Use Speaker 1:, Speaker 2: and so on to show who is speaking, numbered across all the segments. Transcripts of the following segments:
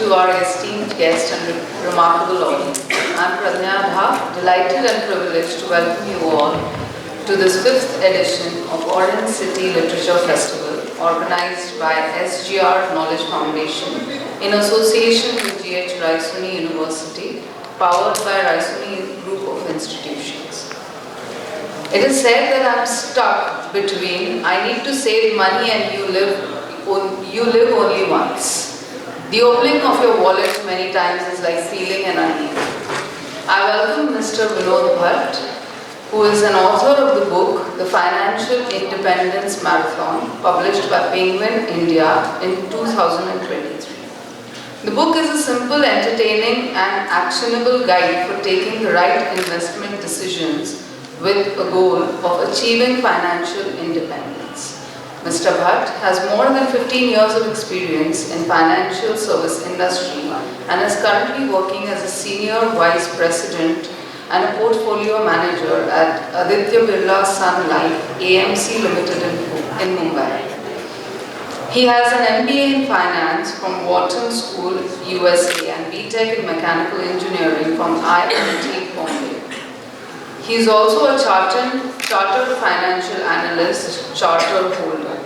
Speaker 1: to our esteemed guest and remarkable audience. I'm Pradnya Bhat, delighted and privileged to welcome you all to this 5th edition of Orange City Literature Festival, organized by SGR Knowledge Foundation in association with GH Raisoni University, powered by Raisoni Group of Institutions. It is said that I'm stuck between I need to save money and you live only once. The opening of your wallet many times is like feeling an onion. I welcome Mr. Vinod Bhat, who is an author of the book The Financial Independence Marathon, published by Penguin India in 2023. The book is a simple, entertaining and actionable guide for taking the right investment decisions with a goal of achieving financial independence. Mr. Bhat has more than 15 years of experience in financial service industry and is currently working as a senior vice president and a portfolio manager at Aditya Birla Sun Life AMC Limited in Mumbai. He has an MBA in finance from Wharton School, USA, and BTech in mechanical engineering from IIT Bombay. He is also a chartered financial analyst, charter holder.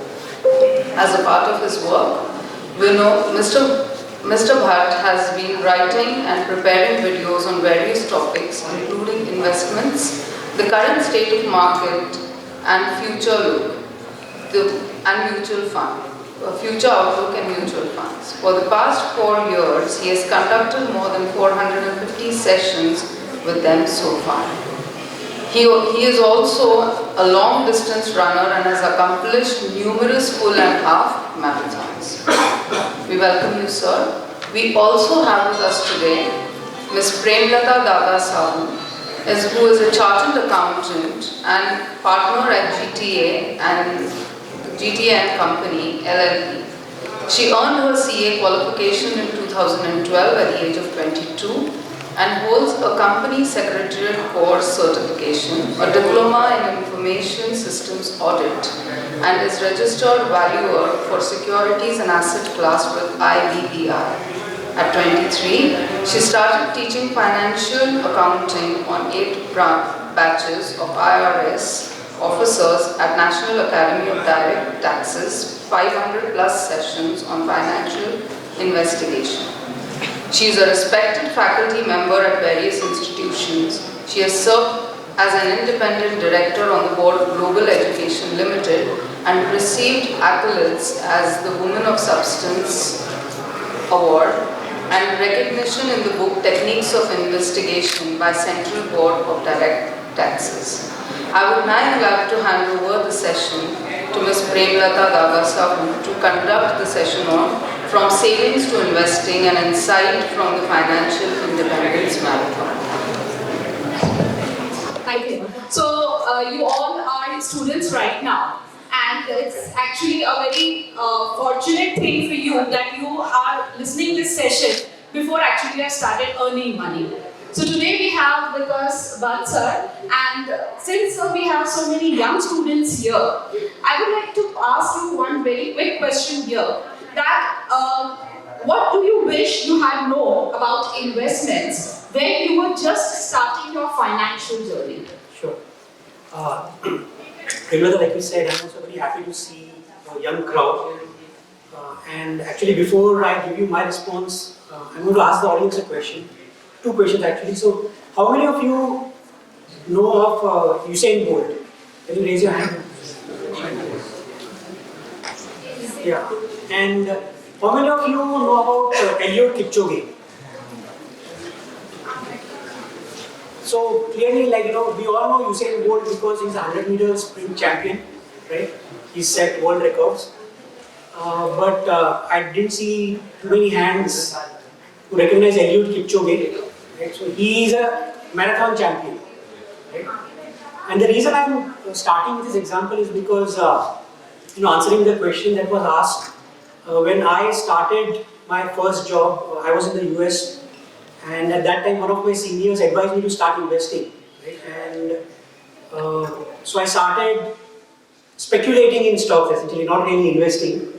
Speaker 1: As a part of his work, we know Mr. Bhat has been writing and preparing videos on various topics, including investments, the current state of market, and future outlook and mutual funds. For the past 4 years, he has conducted more than 450 sessions with them so far. He is also a long-distance runner and has accomplished numerous full and half marathons. We welcome you, sir. We also have with us today Ms. Premlata Daga Saboo, who is a chartered accountant and partner at GTA and Company, LLP. She earned her CA qualification in 2012 at the age of 22 and holds a company secretariat course certification, a diploma in information systems audit, and is registered valuer for securities and asset class with IBPI. At 23, she started teaching financial accounting on 8 batches of IRS officers at National Academy of Direct Taxes, 500 plus sessions on financial investigation. She is a respected faculty member at various institutions. She has served as an independent director on the board of Global Education Limited and received accolades as the Woman of Substance Award and recognition in the book Techniques of Investigation by Central Board of Direct Taxes. I would now like to hand over the session to Ms. Premlata Daga Saboo to conduct the session on From Savings to Investing, an insight from the Financial Independence Marathon.
Speaker 2: Thank you. So you all are students right now, and it's actually a very fortunate thing for you that you are listening this session before actually you have started earning money. So today we have with us Bhat sir, and since we have so many young students here, I would like to ask you one very quick question here. That what do you wish you had known about investments when you were just starting your financial journey?
Speaker 3: Sure. Premlata, like you said, I'm also very happy to see a young crowd. And actually, before I give you my response, I'm going to ask the audience a question. 2 questions actually. So, how many of you know of Usain Bolt? Can you raise your hand? Yeah. And how many of you know about Eliud Kipchoge? So clearly, we all know Usain Bolt because he's a 100 meters sprint champion, right? He's set world records. But I didn't see too many hands to recognize Eliud Kipchoge. Right? So he is a marathon champion. Right? And the reason I'm starting with this example is because answering the question that was asked. When I started my first job, I was in the US, and at that time one of my seniors advised me to start investing. Right? And so I started speculating in stocks essentially, not really investing,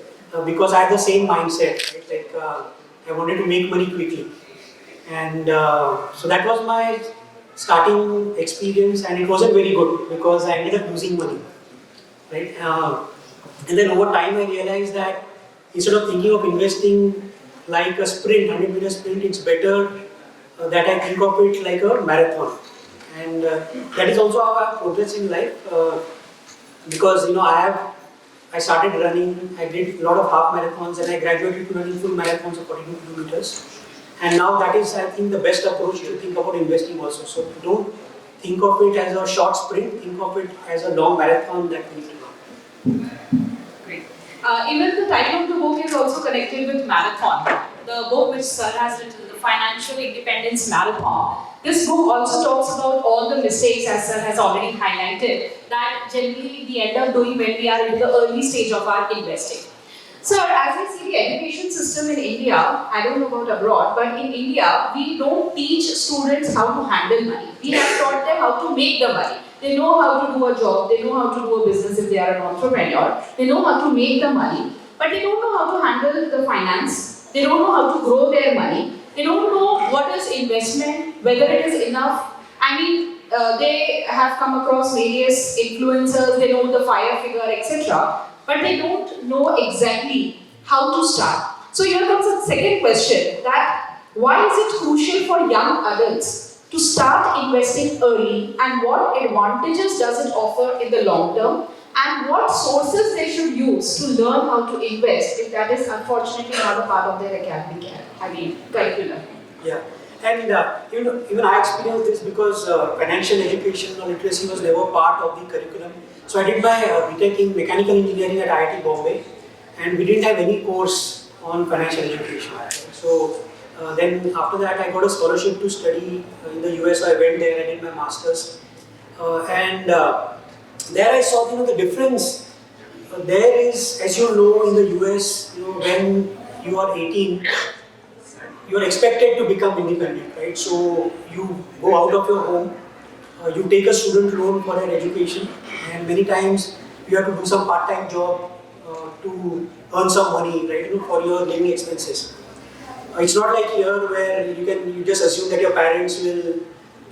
Speaker 3: because I had the same mindset. Right? I wanted to make money quickly. And so that was my starting experience, and it wasn't very good because I ended up losing money, right? And then over time I realized that instead of thinking of investing like a sprint, 100-meter sprint, it's better that I think of it like a marathon. And that is also how I have progressed in life, because I started running, I did a lot of half marathons, and I graduated to running full marathons of 42 kilometers. And now that is, I think, the best approach to think about investing also. So don't think of it as a short sprint, think of it as a long marathon that we need to run.
Speaker 2: Great. Even the title of the book is also connected with marathon. The book which Sir has written, The Financial Independence Marathon. This book also talks about all the mistakes, as Sir has already highlighted, that generally we end up doing when we are in the early stage of our investing. Sir, as I see the education system in India, I don't know about abroad, but in India, we don't teach students how to handle money. We have taught them how to make the money. They know how to do a job, they know how to do a business if they are an entrepreneur, they know how to make the money, but they don't know how to handle the finance, they don't know how to grow their money, they don't know what is investment, whether it is enough. I mean, they have come across various influencers, they know the fire figure, etc. But they don't know exactly how to start. So here comes the second question, that why is it crucial for young adults to start investing early, and what advantages does it offer in the long term, and what sources they should use to learn how to invest if that is unfortunately not a part of their academic curriculum.
Speaker 3: Yeah, and even I experienced this because financial education or literacy was never part of the curriculum. So I did my BTech in mechanical engineering at IIT Bombay, and we didn't have any course on financial education. So then after that I got a scholarship to study in the US, so I went there, I did my masters, and there I saw the difference. There is, as you know, in the US, when you are 18, you are expected to become independent, right? So you go out of your home, you take a student loan for your education, and many times you have to do some part-time job to earn some money, right? For your living expenses. It's not like here where you just assume that your parents will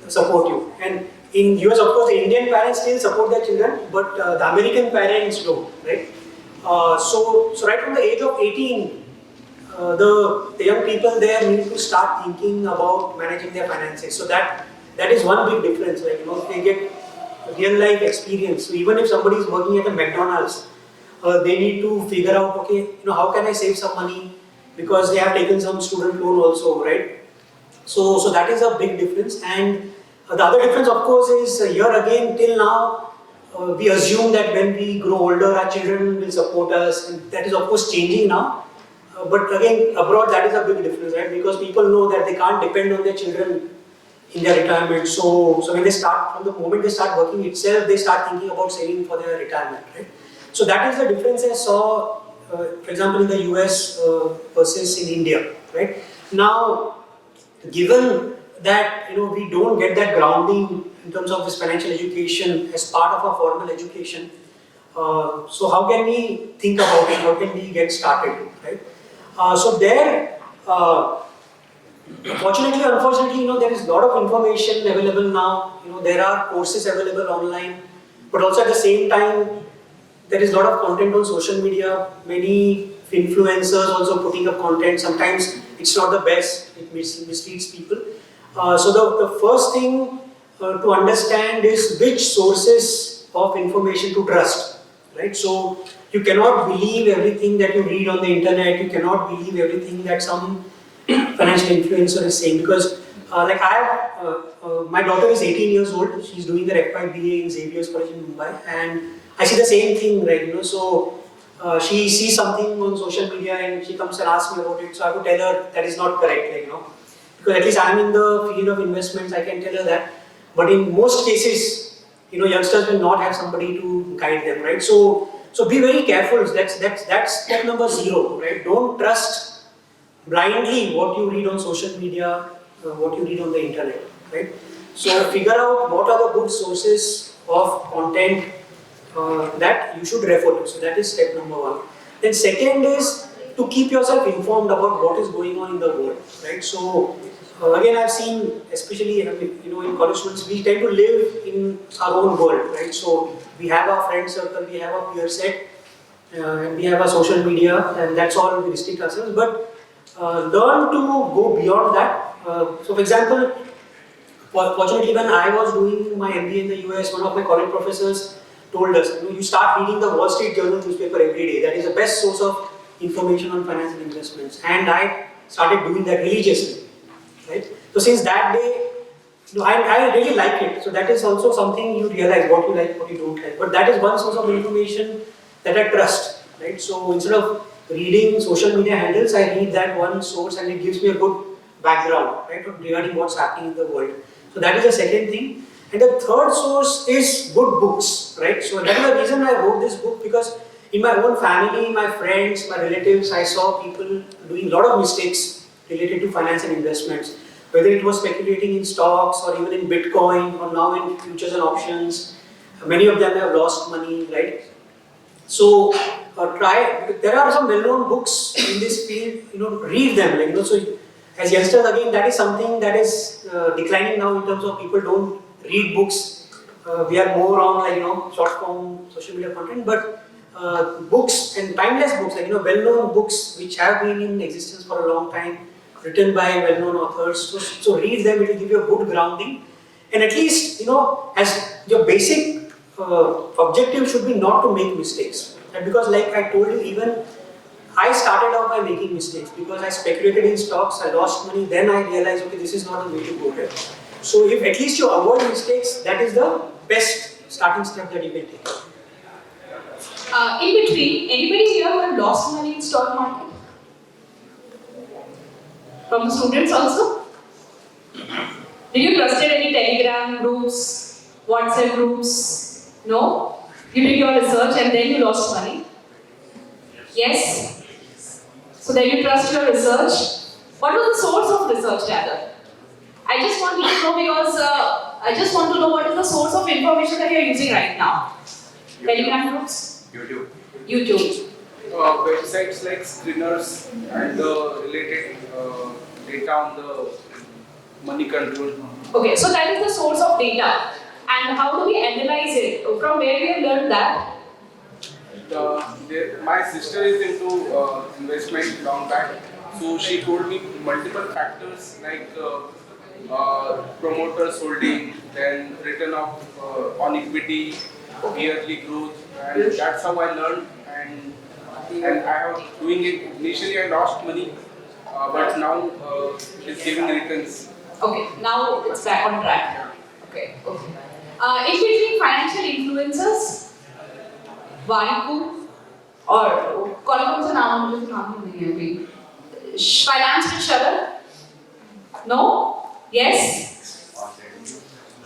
Speaker 3: support you. And in US, of course, the Indian parents still support their children, but the American parents don't, right? So right from the age of 18, the young people there need to start thinking about managing their finances. So that is one big difference. Like they get real life experience. So even if somebody is working at a McDonald's, they need to figure out, okay, how can I save some money, because they have taken some student loan also, right? So that is a big difference. And the other difference, of course, is here again till now we assume that when we grow older, our children will support us, and that is of course changing now. But again, abroad that is a big difference, right? Because people know that they can't depend on their children in their retirement. So when they start, from the moment they start working itself, they start thinking about saving for their retirement, right? So that is the difference I saw, for example, in the US versus in India, right? Now, given that we don't get that grounding in terms of this financial education as part of our formal education, so how can we think about it? How can we get started, right? So there, fortunately, unfortunately, there is a lot of information available now. There are courses available online, but also at the same time, there is a lot of content on social media. Many influencers also putting up content. Sometimes it's not the best; it misleads people. So the first thing to understand is which sources of information to trust, right? So you cannot believe everything that you read on the internet. You cannot believe everything that some financial influencer is saying, because like I have, my daughter is 18 years old. She's doing her F5 BA in Xavier's College in Mumbai, and I see the same thing, right? So she sees something on social media and she comes and asks me about it. So I would tell her that is not correct, because at least I'm in the field of investments. I can tell her that. But in most cases, youngsters will not have somebody to guide them, right? So be very careful. That's step number 0, right? Don't trust blindly what you read on social media, what you read on the internet, right? So figure out what are the good sources of content that you should refer to. So that is step number 1. Then second is to keep yourself informed about what is going on in the world, right? So again, I've seen, especially in college students, we tend to live in our own world, right? So we have our friend circle, we have our peer set, and we have our social media, and that's all we restrict ourselves. But learn to go beyond that. So, for example, fortunately, when I was doing my MBA in the US, one of my college professors told us, you start reading the Wall Street Journal newspaper every day. That is the best source of information on finance and investments. And I started doing that religiously, right? So since that day, I really like it. So that is also something you realize what you like, what you don't like. But that is one source of information that I trust, right? So instead of reading social media handles, I read that one source and it gives me a good background, right, regarding what's happening in the world. So that is the second thing. And the third source is good books, right? So that is the reason I wrote this book, because in my own family, my friends, my relatives, I saw people doing a lot of mistakes related to finance and investments. Whether it was speculating in stocks or even in Bitcoin or now in futures and options, many of them have lost money, right? So there are some well-known books in this field, read them, so as youngsters again, that is something that is declining now in terms of people don't read books. We are more on short form social media content, but books and timeless books, well-known books which have been in existence for a long time, written by well-known authors. So read them, it will give you a good grounding. And at least, as your basic objective should be not to make mistakes. And because like I told you, even I started out by making mistakes because I speculated in stocks, I lost money, then I realized, okay, this is not the way to go here. So if at least you avoid mistakes, that is the best starting step that you can take.
Speaker 2: In between, anybody here who have lost money in stock market? From the students also? Did you trusted any Telegram groups, WhatsApp groups? No? You did your research and then you lost money? Yes? So then you trust your research. What was the source of research rather? I just want you to know because I just want to know what is the source of information that you are using right now. Telegram groups? YouTube.
Speaker 4: Websites like screeners and the related data on the money control.
Speaker 2: Okay, so that is the source of data. And how do we analyze it? From where we have learned that?
Speaker 4: My sister is into investment long back, so she told me multiple factors like promoters holding, then return of on equity, yearly growth, and that's how I learned. And I was doing it. Initially, I lost money, but now it's giving returns.
Speaker 2: Okay, now it's back on track. Okay. In between financial influencers, Variku or कौन-कौन सा नाम मुझे तो नाम नहीं है अभी. Finance with Sharan? No? Yes?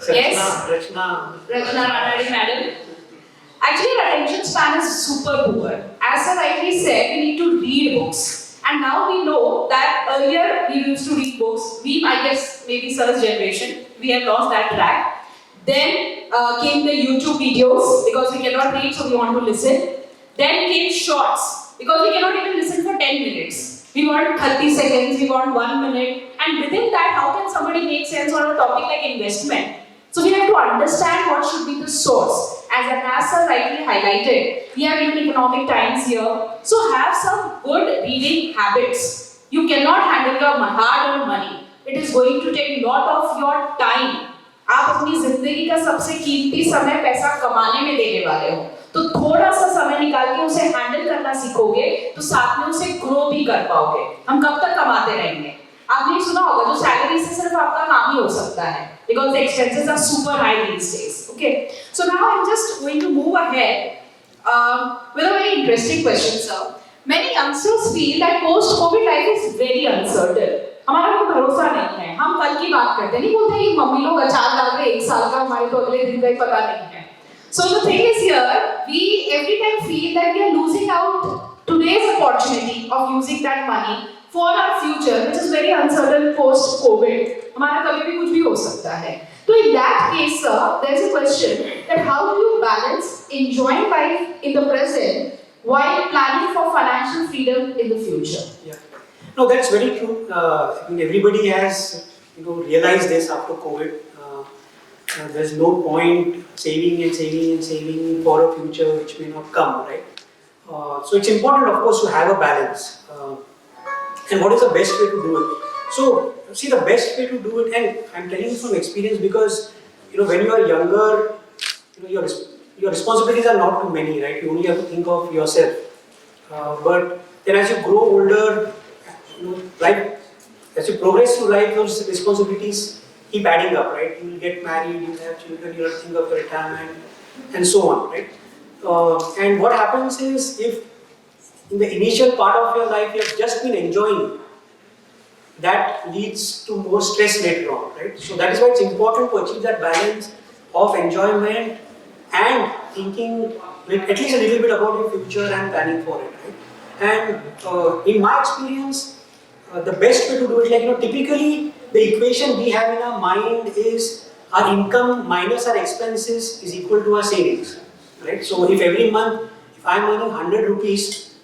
Speaker 2: Yes? Rachna Ranade madam. Actually, our attention span is super poor. As I rightly said, we need to read books. And now we know that earlier we used to read books. I guess, maybe sir's generation, we have lost that track. Then came the YouTube videos because we cannot read, so we want to listen. Then came shorts because we cannot even listen for 10 minutes. We want 30 seconds, we want 1 minute. And within that, how can somebody make sense on a topic like investment? So we have to understand what should be the source. As Anasa rightly highlighted, we have even economic times here. So have some good reading habits. You cannot handle your hard-earned money. It is going to take a lot of your time. आप अपनी जिंदगी का सबसे कीमती समय पैसा कमाने में देने वाले हो, तो थोड़ा सा समय निकाल के उसे हैंडल करना सीखोगे तो साथ में उसे ग्रो भी कर पाओगे. हम कब तक कमाते रहेंगे? आपने सुना होगा जो सैलरी से सिर्फ आपका काम ही हो सकता है, because the expenses are super high these days. Okay, so now I'm just going to move ahead with a very interesting question, sir. Many youngsters feel that post-COVID life is very uncertain. हमारा कोई भरोसा नहीं है. हम कल की बात करते नहीं बोलते कि मम्मी लोग अचार डाल रहे 1 साल का, हमारे तो अगले दिन का ही पता नहीं है. So the thing is here, we every time feel that we are losing out today's opportunity of using that money for our future, which is very uncertain post-COVID. हमारा कभी भी कुछ भी हो सकता है. So in that case, sir, there is a question that how do you balance enjoying life in the present while planning for financial freedom in the future.
Speaker 3: Yeah. No, that's very true. I mean, everybody has realized this after COVID. There's no point saving and saving and saving for a future which may not come, right? So it's important, of course, to have a balance. And what is the best way to do it? So, see, the best way to do it, and I'm telling you from experience because when you are younger, your responsibilities are not too many, right? You only have to think of yourself. But then as you grow older, life, as you progress through life, those responsibilities keep adding up, right? You will get married, you will have children, you will think of your retirement, and so on, right? And what happens is, if in the initial part of your life you have just been enjoying, that leads to more stress later on, right? So that is why it's important to achieve that balance of enjoyment and thinking at least a little bit about your future and planning for it, right? And in my experience, the best way to do it, typically the equation we have in our mind is our income minus our expenses is equal to our savings, right? So if every month, if I'm earning 100 rupees,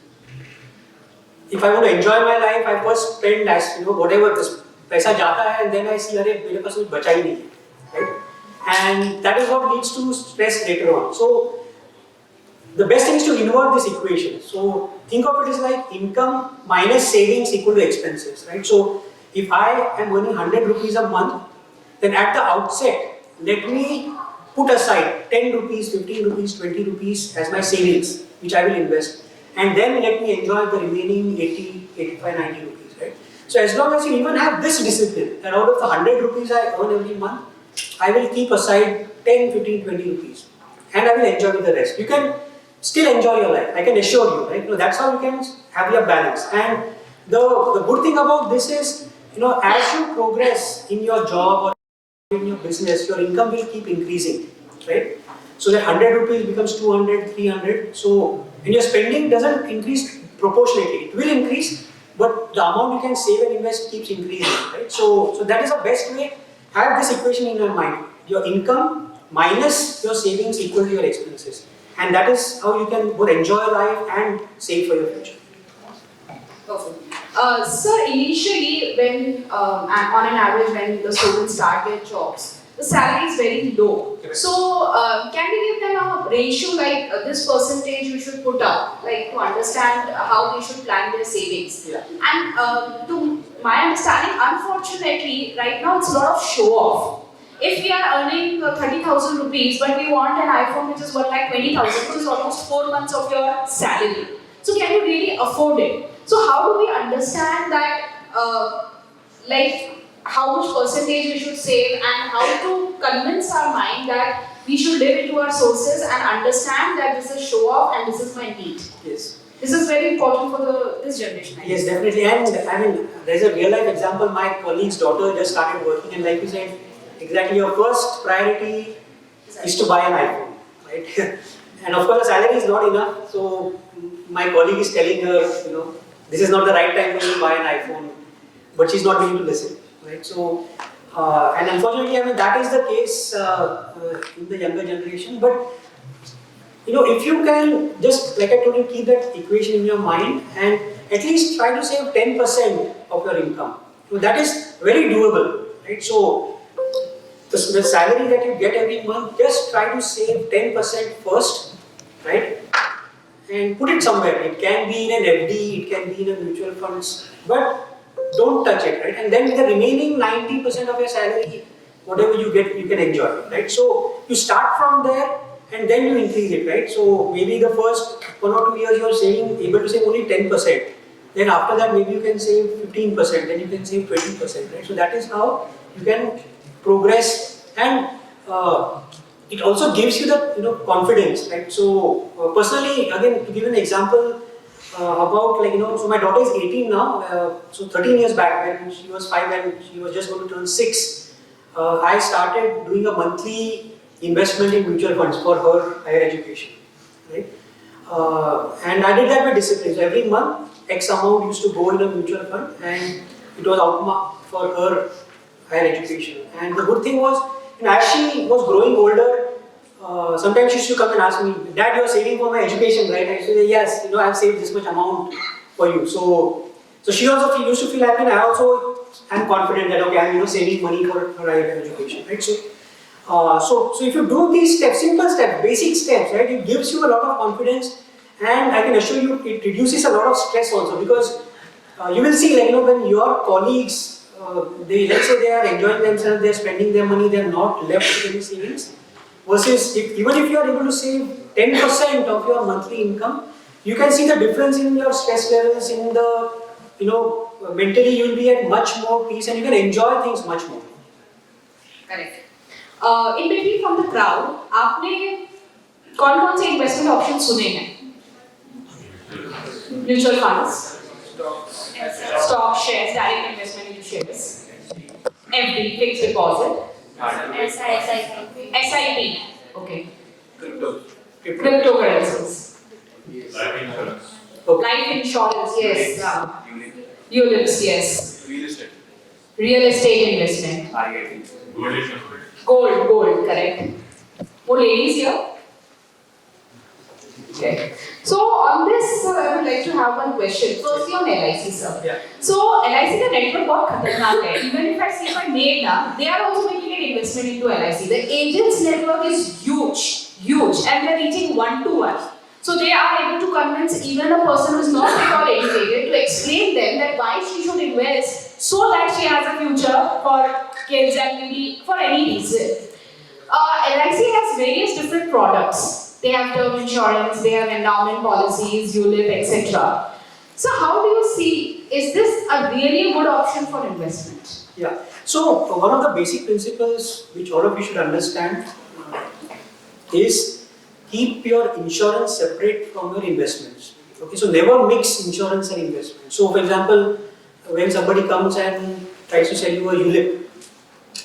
Speaker 3: if I want to enjoy my life, I first spend as whatever this paisa jata hai, and then I see अरे मेरे पास कुछ बचा ही नहीं है, right? And that is what leads to stress later on. So the best thing is to invert this equation. So think of it as like income minus savings equal to expenses, right? So if I am earning 100 rupees a month, then at the outset, let me put aside 10 rupees, 15 rupees, 20 rupees as my savings, which I will invest. And then let me enjoy the remaining 80, 85, 90 rupees, right? So as long as you even have this discipline, and out of the 100 rupees I earn every month, I will keep aside 10, 15, 20 rupees. And I will enjoy with the rest. You can still enjoy your life, I can assure you, right? That's how you can have your balance. And the good thing about this is, as you progress in your job or in your business, your income will keep increasing, right? So that 100 rupees becomes 200, 300. So when your spending doesn't increase proportionately, it will increase, but the amount you can save and invest keeps increasing, right? So that is the best way. Have this equation in your mind. Your income minus your savings equal to your expenses. And that is how you can both enjoy life and save for your future.
Speaker 2: Perfect. Sir, initially when, on an average, when the students start their jobs, the salary is very low. So, can we give them a ratio like this percentage you should put up, like to understand how they should plan their savings?
Speaker 3: Yeah.
Speaker 2: And to my understanding, unfortunately, right now it's a lot of show off. If we are earning 30,000 rupees, but we want an iPhone which is worth like 20,000, which is almost 4 months of your salary. So, can you really afford it? So, how do we understand that, like, how much percentage we should save and how to convince our mind that we should live into our sources and understand that this is show off and this is my need.
Speaker 3: Yes.
Speaker 2: This is very important for this generation.
Speaker 3: Yes, definitely. And I mean, there's a real life example. My colleague's daughter just started working, and like you said, exactly your first priority is to buy an iPhone, right? And of course, the salary is not enough. So my colleague is telling her, this is not the right time for you to buy an iPhone, but she's not willing to listen. Right? So, and unfortunately, I mean, that is the case in the younger generation. But, if you can just, like I told you, keep that equation in your mind and at least try to save 10% of your income. So that is very doable, right? So, the salary that you get every month, just try to save 10% first, right? And put it somewhere. It can be in an FD, it can be in a mutual funds, but don't touch it, right? And then with the remaining 90% of your salary, whatever you get, you can enjoy, right? So you start from there and then you increase it, right? So maybe the first 1 or 2 years you are able to save only 10%. Then after that, maybe you can save 15%, then you can save 20%, right? So that is how you can progress, and it also gives you the confidence, right? So personally, again, to give an example, about so my daughter is 18 now, so 13 years back when she was 5 and she was just going to turn 6, I started doing a monthly investment in mutual funds for her higher education, right? And I did that with discipline. So every month, X amount used to go in a mutual fund and it was outmarked for her higher education. And the good thing was, as she was growing older, sometimes she used to come and ask me, Dad, you're saving for my education, right? I say, yes, I've saved this much amount for you. So she also used to feel happy, and I also am confident that, okay, I'm saving money for her education, right? So if you do these steps, simple steps, basic steps, right, it gives you a lot of confidence, and I can assure you it reduces a lot of stress also, because you will see, like, when your colleagues, let's say they are enjoying themselves, they are spending their money, they are not left with any savings, versus even if you are able to save 10% of your monthly income, you can see the difference in your stress levels, in the, mentally you will be at much more peace and you can enjoy things much more.
Speaker 2: Correct. In between from the crowd, आपने कौन-कौन से investment options सुने हैं? Mutual funds, stock shares, direct investment into shares, FD, fixed deposit, SIP, okay, cryptocurrencies, life insurance, yes, ULIPs, yes, real estate investment, gold, correct. More ladies here? Okay. So on this, I would like to have one question. Firstly on LIC, sir.
Speaker 3: Yeah.
Speaker 2: So LIC का network बहुत खतरनाक है. Even if I see my maid now, they are also making an investment into LIC. The agents network is huge, and they are reaching 1-to-1. So they are able to convince even a person who is not at all educated to explain them that why she should invest so that she has a future for kids and maybe for any reason. LIC has various different products. They have term insurance, they have endowment policies, ULIP, etc. So how do you see, is this a really good option for investment?
Speaker 3: Yeah. So one of the basic principles which all of you should understand is keep your insurance separate from your investments. Okay, so never mix insurance and investment. So for example, when somebody comes and tries to sell you a ULIP,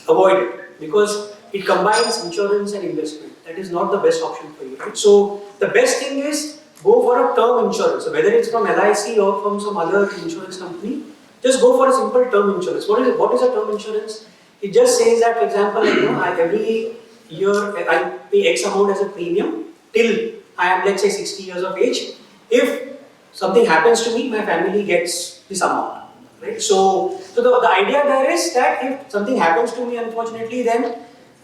Speaker 3: avoid it, because it combines insurance and investment. That is not the best option for you, right? So the best thing is go for a term insurance. So whether it's from LIC or from some other insurance company, just go for a simple term insurance. What is a term insurance? It just says that, for example, every year I pay X amount as a premium till I am, let's say, 60 years of age. If something happens to me, my family gets this amount, right? So the idea there is that if something happens to me, unfortunately, then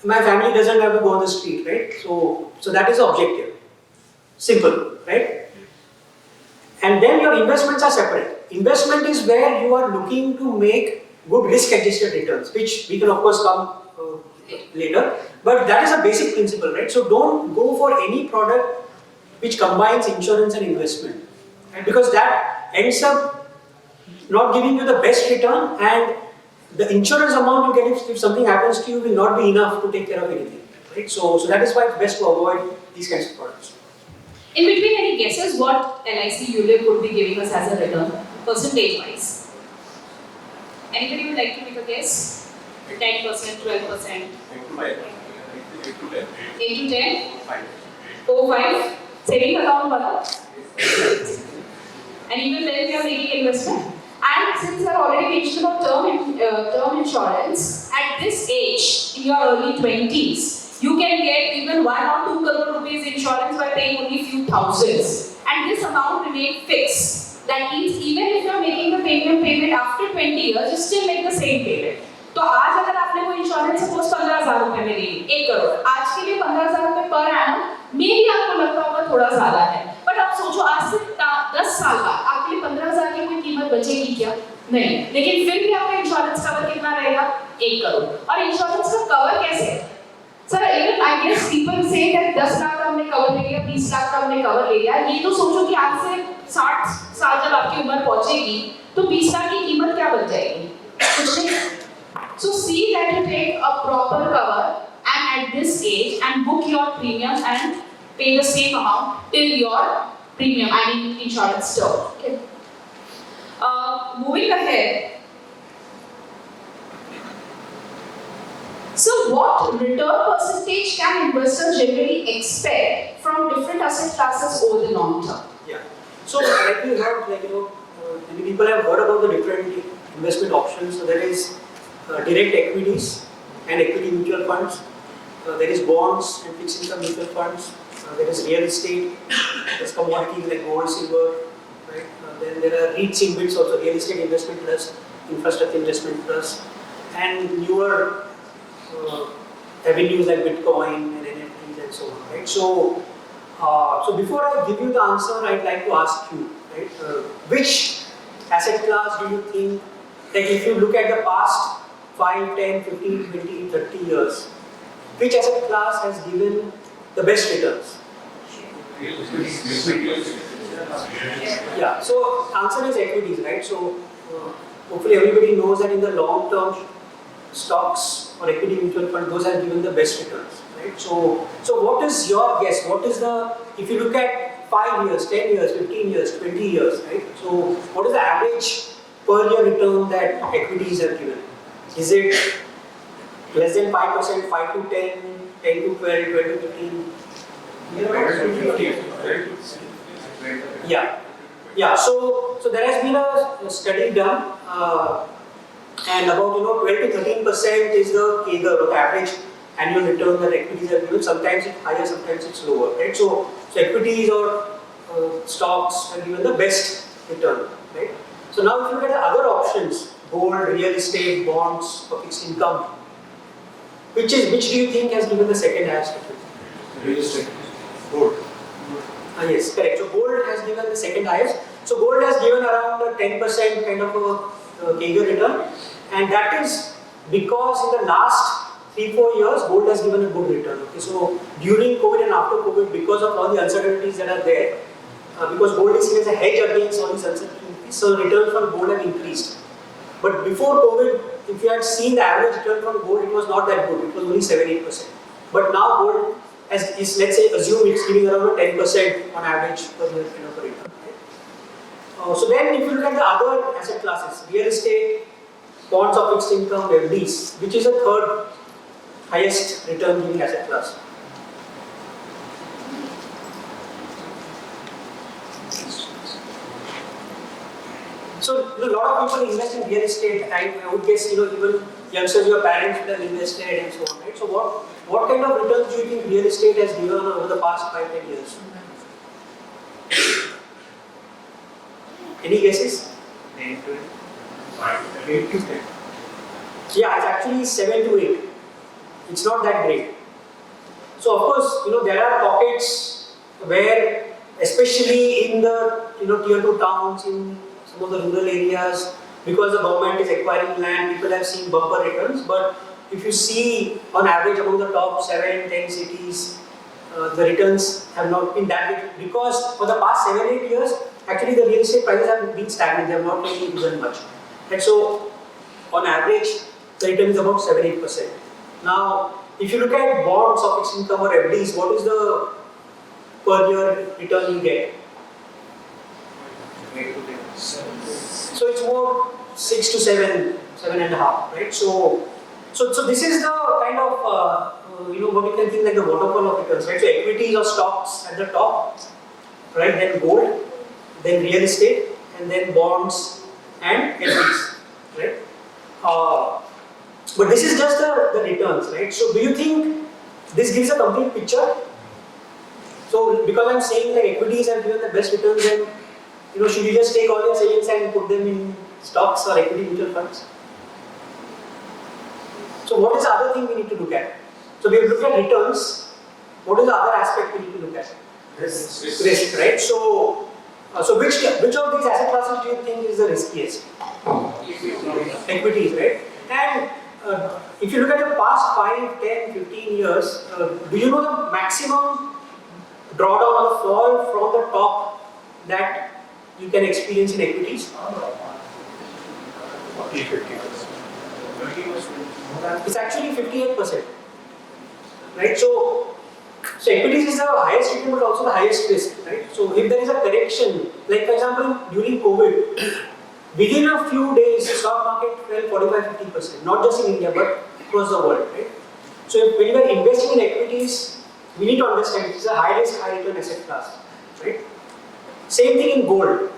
Speaker 3: my family doesn't have to go on the street, right? So that is the objective. Simple, right? And then your investments are separate. Investment is where you are looking to make good risk-adjusted returns, which we can of course come later. But that is a basic principle, right? So don't go for any product which combines insurance and investment, right? Because that ends up not giving you the best return, and the insurance amount you get if something happens to you will not be enough to take care of anything, right? So that is why it's best to avoid these kinds of products.
Speaker 2: In between, any guesses what LIC ULIP would be giving us as a return, percentage-wise? Anybody would like to make a guess? 10%, 12%? 8 to 10? 5. Saving account wala? And even then we are making investment. And since I already mentioned about term insurance, at this age, in your early 20s, you can get even 1 or 2 crore rupees insurance by paying only few thousands. And this amount remains fixed. That means even if you are making the premium payment after 20 years, you still make the same payment. तो आज अगर आपने कोई insurance suppose 15,000 रुपए में ली 1 करोड़, आज के लिए 15,000 रुपए पर एनम मे भी आपको लगता होगा थोड़ा ज्यादा है, बट आप सोचो आज से 10 साल बाद आपके लिए 15,000 की कोई कीमत बचेगी क्या? नहीं, लेकिन फिर भी आपका इंश्योरेंस कवर कितना रहेगा? 1 करोड़। और इंश्योरेंस का कवर कैसे? Sir even I guess people say that 10 lakh का हमने कवर ले लिया, 20 लाख का हमने कवर ले लिया, ये तो सोचो कि आज से 60 साल जब आपकी उम्र पहुंचेगी तो 20 लाख की कीमत क्या बच जाएगी? कुछ नहीं। So see that you take a proper cover and at this age and book your premium and pay the same amount till your premium, I mean insurance term. Okay. Moving ahead. So what return percentage can investors generally expect from different asset classes over the long term?
Speaker 3: Yeah. So like you heard, many people have heard about the different investment options. So there is direct equities and equity mutual funds. there is bonds and fixed income mutual funds, there is real estate, there's commodities like gold, silver, right? Then there are REITs in bits also, real estate investment trust, infrastructure investment trust, and newer avenues like Bitcoin and NFTs and so on, right? So, so before I give you the answer, I'd like to ask you, right? Which asset class do you think, like if you look at the past 5, 10, 15, 20, 30 years, which asset class has given the best returns? Yeah, so answer is equities, right? So hopefully everybody knows that in the long term, stocks or equity mutual fund, those have given the best returns, right? So what is your guess? What is the, if you look at 5 years, 10 years, 15 years, 20 years, right? So what is the average per year return that equities have given? Is it less than 5%, 5 to 10, 10 to 12, 12 to 15? Yeah. So there has been a study done, and about 12 to 13% is the CAGR, or the average annual return that equities have given. Sometimes it's higher, sometimes it's lower, right? So equities or stocks have given the best return, right? So now if you look at the other options, gold, real estate, bonds, or fixed income, which do you think has given the second highest return?
Speaker 4: Real estate. Gold.
Speaker 3: Yes, correct. So gold has given the second highest. So gold has given around a 10% kind of a CAGR return, and that is because in the last 3-4 years, gold has given a good return. Okay, so during COVID and after COVID, because of all the uncertainties that are there, because gold is seen as a hedge against all these uncertainties, so return from gold have increased. But before COVID, if you had seen the average return from gold, it was not that good. It was only 7-8%. But now gold is, let's say, assume it's giving around 10% on average per year kind of a return. Right? So then, if you look at the other asset classes, real estate, bonds of fixed income, FDs, which is a third highest return giving asset class? So a lot of people invest in real estate. I would guess even youngsters, your parents would have invested and so on, right? So what kind of returns do you think real estate has given over the past 5-10 years? Any guesses?
Speaker 4: 8 to 10.
Speaker 3: Yeah, it's actually 7 to 8. It's not that great. So of course, there are pockets where, especially in the tier 2 towns, in some of the rural areas, because the government is acquiring land, people have seen bumper returns. But if you see on average among the top 7-10 cities, the returns have not been that big, because for the past 7-8 years, actually the real estate prices have been stagnant. They have not really risen much. And so on average, the return is about 7-8%. Now, if you look at bonds or fixed income or FDs, what is the per year return you get?
Speaker 4: 8 to 10.
Speaker 3: So it's more 6 to 7, 7.5, right? So this is the kind of what you can think like the waterfall of returns, right? So equities or stocks at the top, right? Then gold, then real estate, and then bonds and FDs, right? But this is just the returns, right? So do you think this gives a complete picture? So because I'm saying like equities have given the best returns, then should you just take all your savings and put them in stocks or equity mutual funds? So what is the other thing we need to look at? So we have looked at returns. What is the other aspect we need to look at? Risk, right? So which of these asset classes do you think is the riskiest? Equities, right? And if you look at the past 5, 10, 15 years, do you know the maximum drawdown or fall from the top that you can experience in equities?
Speaker 4: 50%.
Speaker 3: It's actually 58%. Right? So equities is the highest return but also the highest risk. Right? So if there is a correction, like for example during COVID, within a few days the stock market fell 45-50%, not just in India but across the world. Right? So when you are investing in equities, we need to understand it is a high risk, high return asset class. Right? Same thing in gold.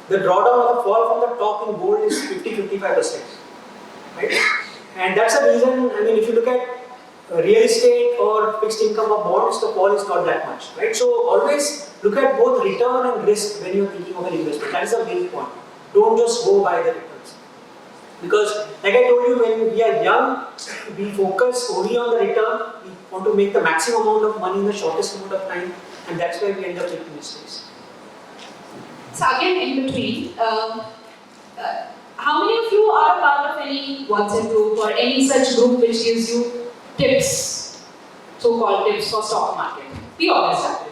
Speaker 3: The drawdown or the fall from the top in gold is 50-55%. Right? And that's the reason, if you look at real estate or fixed income or bonds, the fall is not that much, right? So always look at both return and risk when you're thinking of an investment. That is the main point. Don't just go by the returns. Because like I told you, when we are young, we focus only on the return. We want to make the maximum amount of money in the shortest amount of time, and that's why we end up making mistakes.
Speaker 2: So again, in between, how many of you are a part of any WhatsApp group or any such group which gives you tips, so-called tips for stock market? Be honest, huh?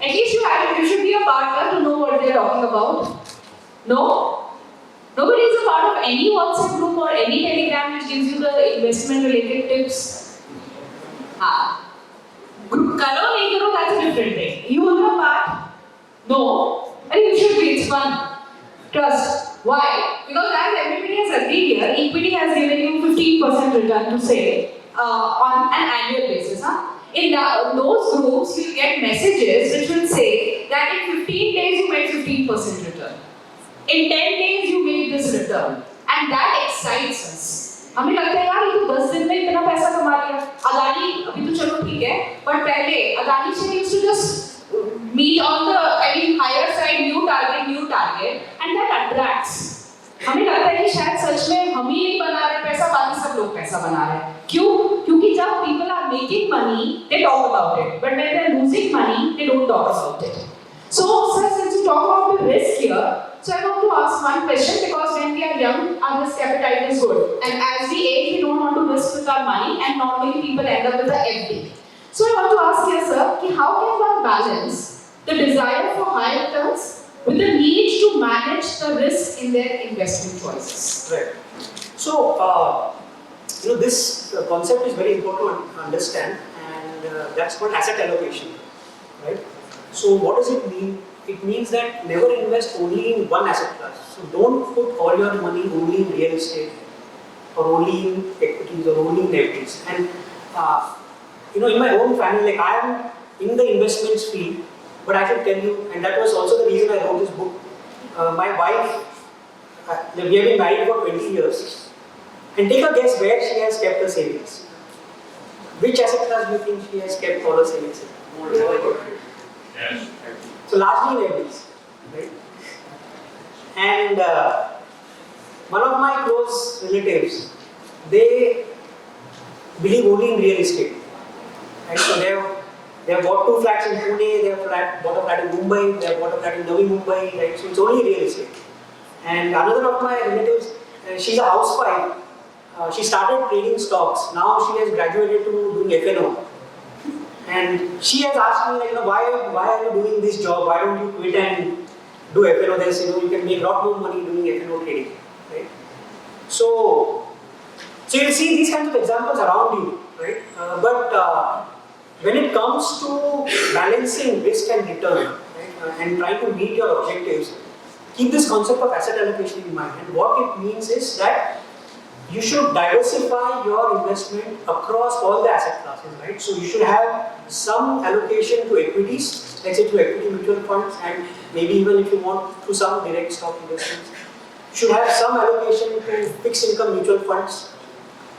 Speaker 2: At least you should be a partner to know what they are talking about. No? Nobody is a part of any WhatsApp group or any Telegram which gives you the investment related tips. Group karo nahi karo, that's a different thing. You are a part? No. And you should be, it's fun. Trust. Why? Because as everybody has agreed here, equity has given you 15% return to say on an annual basis. In those groups, you get messages which will say that in 15 days you made 15% return. In 10 days you made this return. And that excites us. हमें लगता है यार ये तो 10 दिन में इतना पैसा कमा लिया. अदानी अभी तो चलो ठीक है, but पहले अदानी से used to just meet on the higher side, new target, and that attracts. हमें लगता है कि शायद सच में हम ही नहीं बना रहे पैसा, बाकी सब लोग पैसा बना रहे हैं. क्यों? क्योंकि जब people are making money, they talk about it, but when they are losing money, they don't talk about it. So, sir, since you talk about the risk here, so I want to ask one question, because when we are young, our risk appetite is good, and as we age, we don't want to risk with our money, and normally people end up with a FD. So I want to ask you, sir, how can one balance the desire for high returns with the need to manage the risk in their investment choices?
Speaker 3: Right. So, this concept is very important to understand, and that's called asset allocation, right? So, what does it mean? It means that never invest only in one asset class. So, don't put all your money only in real estate, or only in equities, or only in FDs. And in my own family, like I am in the investments field, but I should tell you, and that was also the reason I wrote this book. My wife, we have been married for 20 years, and take a guess where she has kept her savings. Which asset class do you think she has kept all her savings in? Yes. So largely in FDs, right? And one of my close relatives, they believe only in real estate. Right? So they have bought 2 flats in Pune, they have bought a flat in Mumbai, they have bought a flat in Navi Mumbai, right? So it's only real estate. And another of my relatives, she's a housewife. She started trading stocks. Now she has graduated to doing FNO. And she has asked me, like, why are you doing this job? Why don't you quit and do FNO? There's, you can make a lot more money doing FNO trading, right? So you'll see these kinds of examples around you, right? But when it comes to balancing risk and return, right, and trying to meet your objectives, keep this concept of asset allocation in mind. And what it means is that you should diversify your investment across all the asset classes, right? So you should have some allocation to equities, let's say to equity mutual funds, and maybe even if you want to some direct stock investments. You should have some allocation to fixed income mutual funds,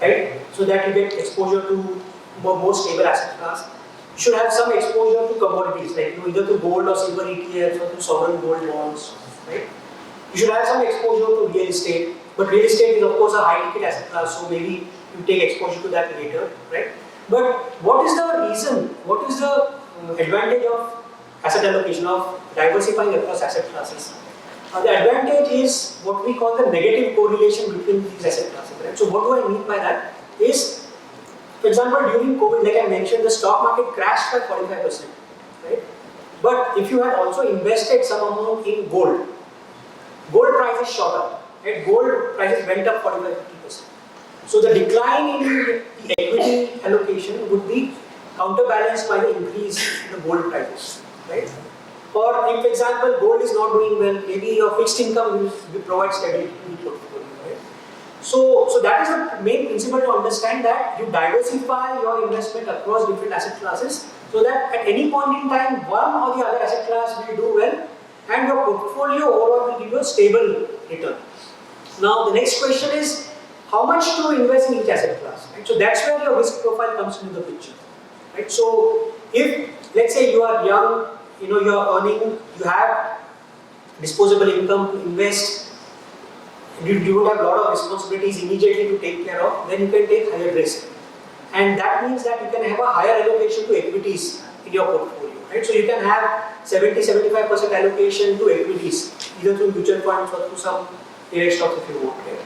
Speaker 3: right? So that you get exposure to more stable asset class. You should have some exposure to commodities, like either to gold or silver ETFs or to sovereign gold bonds, right? You should have some exposure to real estate. But real estate is of course a high ticket asset class, so maybe you take exposure to that later, right? But what is the reason, what is the advantage of asset allocation, of diversifying across asset classes? The advantage is what we call the negative correlation between these asset classes, right? So what do I mean by that? Is, for example, during COVID, like I mentioned, the stock market crashed by 45%, right? But if you had also invested some amount in gold, gold prices shot up. Right? Gold prices went up 45-50%. So the decline in the equity allocation would be counterbalanced by the increase in the gold prices, right? Or if, for example, gold is not doing well, maybe your fixed income will provide stability to the portfolio, right? So that is the main principle to understand, that you diversify your investment across different asset classes, so that at any point in time, one or the other asset class will do well, and your portfolio overall will give you a stable return. Now the next question is, how much to invest in each asset class, right? So that's where your risk profile comes into the picture, right? So if, let's say you are young, you are earning, you have disposable income to invest, you don't have a lot of responsibilities immediately to take care of, then you can take higher risk. And that means that you can have a higher allocation to equities in your portfolio, right? So you can have 70-75% allocation to equities, either through mutual funds or through some direct stocks if you want, right?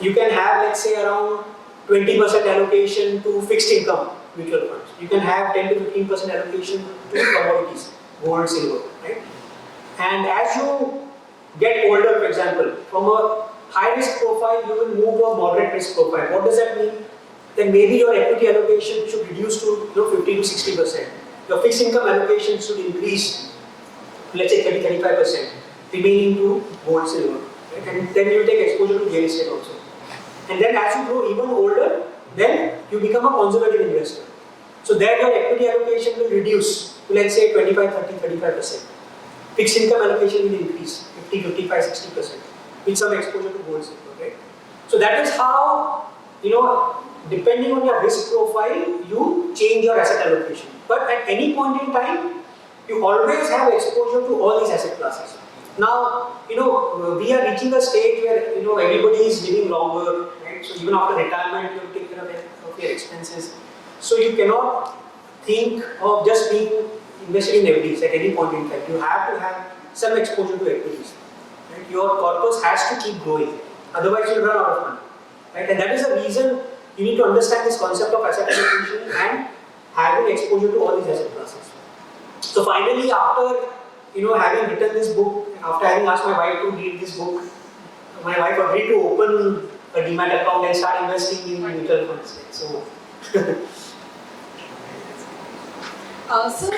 Speaker 3: You can have, let's say, around 20% allocation to fixed income mutual funds. You can have 10-15% allocation to commodities, gold, silver, right? And as you get older, for example, from a high risk profile, you will move to a moderate risk profile. What does that mean? Then maybe your equity allocation should reduce to 50-60%. Your fixed income allocation should increase, let's say 30-35%, remaining to gold, silver. Right? And then you take exposure to real estate also. And then as you grow even older, then you become a conservative investor. So there your equity allocation will reduce to, let's say, 25-35%. Fixed income allocation will increase 50-55-60% with some exposure to gold, silver, right? So that is how, depending on your risk profile, you change your asset allocation. But at any point in time, you always have exposure to all these asset classes. Now, we are reaching a stage where, everybody is living longer, right? So even after retirement, you take care of your expenses. So you cannot think of just being invested in equities at any point in time. You have to have some exposure to equities. Right? Your corpus has to keep growing, otherwise you'll run out of money. Right? And that is the reason you need to understand this concept of asset allocation and having exposure to all these asset classes. So finally, after having written this book, after having asked my wife to read this book, my wife agreed to open a demat account and start investing in mutual funds. So.
Speaker 2: So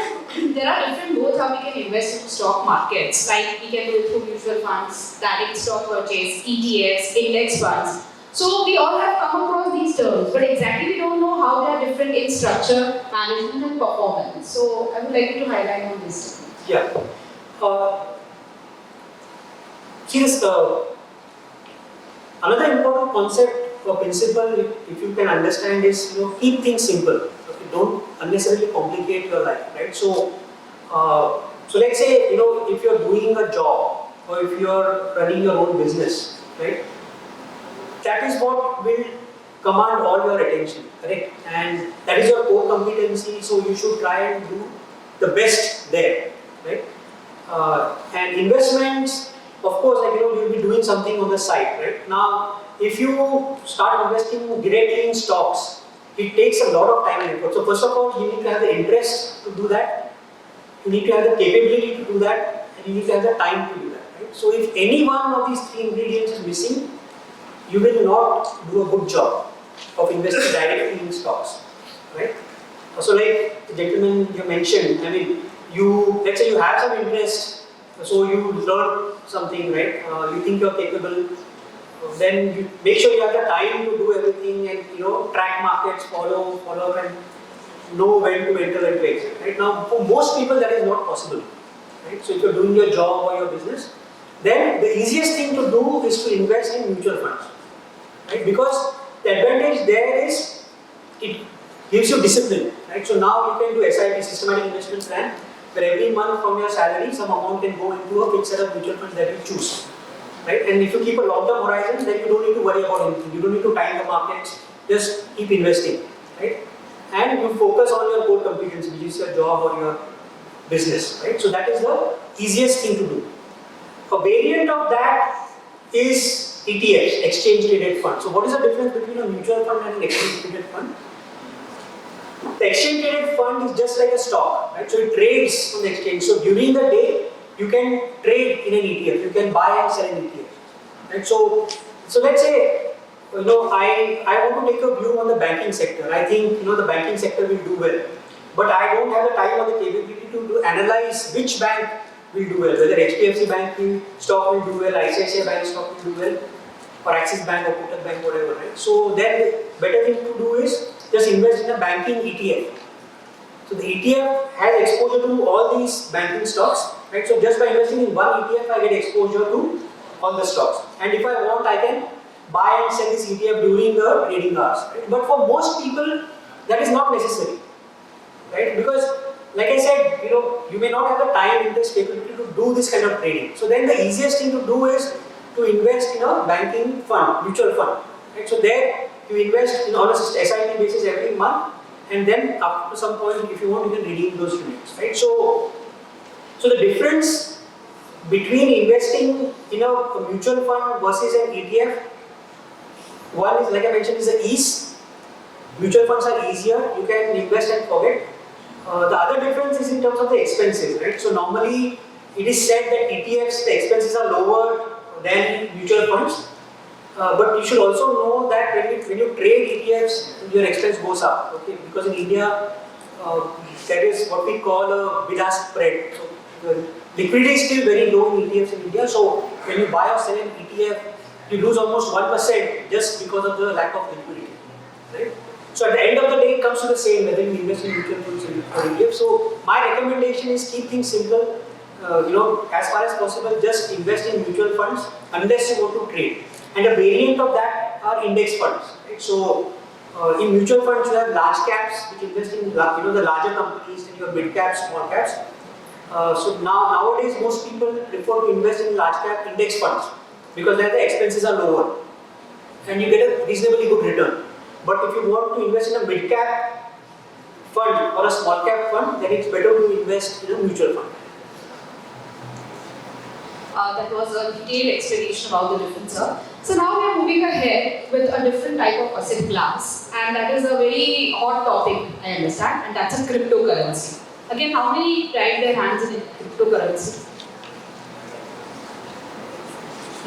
Speaker 2: there are different modes how we can invest in stock markets. Like we can do it through mutual funds, direct stock purchase, ETFs, index funds. So we all have come across these terms, but exactly we don't know how they are different in structure, management, and performance. So I would like you to highlight on this.
Speaker 3: Yeah. Here's another important concept or principle, if you can understand, is keep things simple. Don't unnecessarily complicate your life, right? So, let's say if you're doing a job or if you're running your own business, right? That is what will command all your attention, correct? And that is your core competency. So you should try and do the best there, right? And investments, of course, you'll be doing something on the side, right? Now, if you start investing directly in stocks, it takes a lot of time and effort. So first of all, you need to have the interest to do that. You need to have the capability to do that, and you need to have the time to do that. Right? So if any one of these three ingredients is missing, you will not do a good job of investing directly in stocks. Right? So like the gentleman you mentioned, let's say you have some interest, so you learn something, right? You think you're capable. Then you make sure you have the time to do everything and track markets, follow up, and know when to enter and to exit. Right now, for most people that is not possible. Right? So if you're doing your job or your business, then the easiest thing to do is to invest in mutual funds. Right? Because the advantage there is it gives you discipline. Right? So now you can do SIP, systematic investment plan, where every month from your salary, some amount can go into a fixed set of mutual funds that you choose. Right? And if you keep a long-term horizon, then you don't need to worry about anything. You don't need to time the markets. Just keep investing, right? And you focus on your core competency, which is your job or your business, right? So that is the easiest thing to do. A variant of that is ETFs, exchange traded fund. So what is the difference between a mutual fund and an exchange traded fund? The exchange traded fund is just like a stock, right? So it trades on the exchange. So during the day, you can trade in an ETF. You can buy and sell an ETF. Right? So let's say I want to take a view on the banking sector. I think the banking sector will do well, but I don't have the time or the capability to analyze which bank will do well. Whether HDFC Bank stock will do well, ICICI Bank stock will do well, or Axis Bank or Kotak Bank, whatever. Right? So then the better thing to do is just invest in a banking ETF. So the ETF has exposure to all these banking stocks. Right? So just by investing in one ETF, I get exposure to all the stocks. And if I want, I can buy and sell this ETF during the trading hours. Right? But for most people, that is not necessary, right? Because, like I said, you may not have the time, interest, capability to do this kind of trading. So then the easiest thing to do is to invest in a banking fund, mutual fund. Right? So there you invest on a SIP basis every month, and then up to some point, if you want, you can redeem those units. Right? So the difference between investing in a mutual fund versus an ETF, one is, like I mentioned, is the ease. Mutual funds are easier, you can invest and forget. The other difference is in terms of the expenses, right? So normally it is said that ETFs, the expenses are lower than mutual funds. But you should also know that when you trade ETFs, your expense goes up, okay? Because in India, there is what we call a bid-ask spread. So the liquidity is still very low in ETFs in India. So when you buy or sell an ETF, you lose almost 1% just because of the lack of liquidity, right? So at the end of the day, it comes to the same whether you invest in mutual funds or ETF. So my recommendation is keep things simple. As far as possible, just invest in mutual funds unless you want to trade. And a variant of that are index funds. Right? So in mutual funds, you have large caps which invest in the larger companies, and you have mid caps, small caps. So nowadays, most people prefer to invest in large cap index funds because there the expenses are lower and you get a reasonably good return. But if you want to invest in a mid cap fund or a small cap fund, then it's better to invest in a mutual fund.
Speaker 2: That was a detailed explanation about the difference, sir. So now we are moving ahead with a different type of asset class, and that is a very hot topic, I understand, and that's a cryptocurrency. Again, how many tried their hands in cryptocurrency?